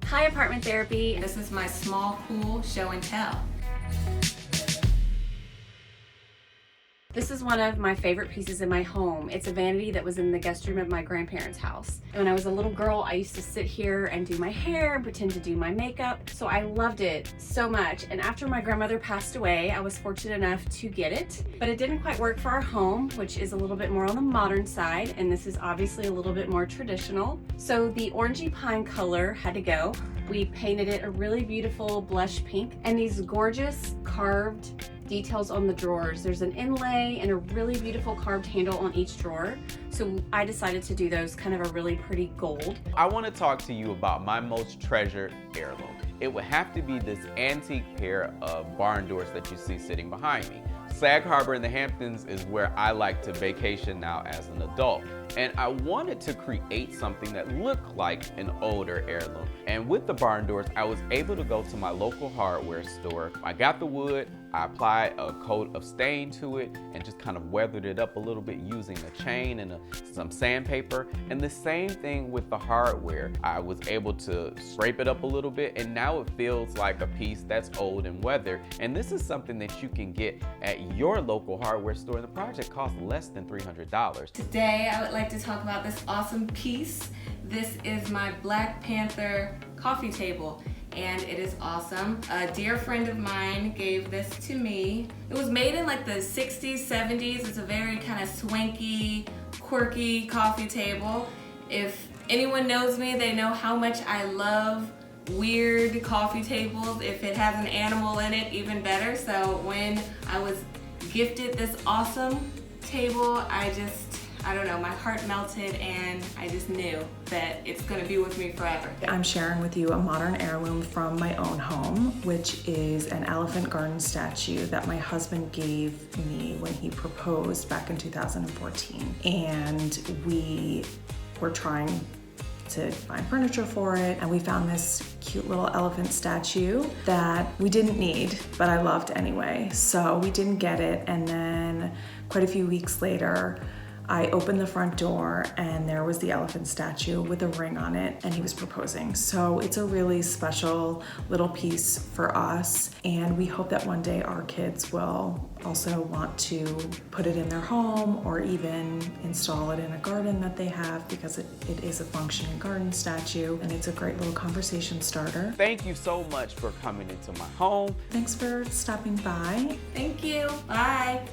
Hi, Apartment Therapy. This is my small, cool show and tell. This is one of my favorite pieces in my home. It's a vanity that was in the guest room of my grandparents' house. And when I was a little girl, I used to sit here and do my hair and pretend to do my makeup. So I loved it so much. And after my grandmother passed away, I was fortunate enough to get it. But it didn't quite work for our home, which is a little bit more on the modern side. And this is obviously a little bit more traditional. So the orangey pine color had to go. We painted it a really beautiful blush pink and these gorgeous carved details on the drawers. There's an inlay and a really beautiful carved handle on each drawer. So I decided to do those kind of a really pretty gold. I want to talk to you about my most treasured heirloom. It would have to be this antique pair of barn doors that you see sitting behind me. Sag Harbor in the Hamptons is where I like to vacation now as an adult. And I wanted to create something that looked like an older heirloom. And with the barn doors, I was able to go to my local hardware store. I got the wood, I applied a coat of stain to it, and just kind of weathered it up a little bit using a chain and some sandpaper. And the same thing with the hardware. I was able to scrape it up a little bit, and now it feels like a piece that's old and weathered. And this is something that you can get at your local hardware store, and the project costs less than $300. Today, I would like to talk about this awesome piece. This is my Black Panther coffee table, and it is awesome. A dear friend of mine gave this to me. It was made in like the 60s, 70s. It's a very kind of swanky, quirky coffee table. If anyone knows me, they know how much I love weird coffee tables. If it has an animal in it, even better. So when I was gifted this awesome table, I don't know, my heart melted and I just knew that it's gonna be with me forever. I'm sharing with you a modern heirloom from my own home, which is an elephant garden statue that my husband gave me when he proposed back in 2014. And we were trying to find furniture for it, and we found this cute little elephant statue that we didn't need, but I loved anyway. So we didn't get it, and then quite a few weeks later, I opened the front door and there was the elephant statue with a ring on it, and he was proposing. So it's a really special little piece for us, and we hope that one day our kids will also want to put it in their home or even install it in a garden that they have, because it is a functioning garden statue, and it's a great little conversation starter. Thank you so much for coming into my home. Thanks for stopping by. Thank you. Bye.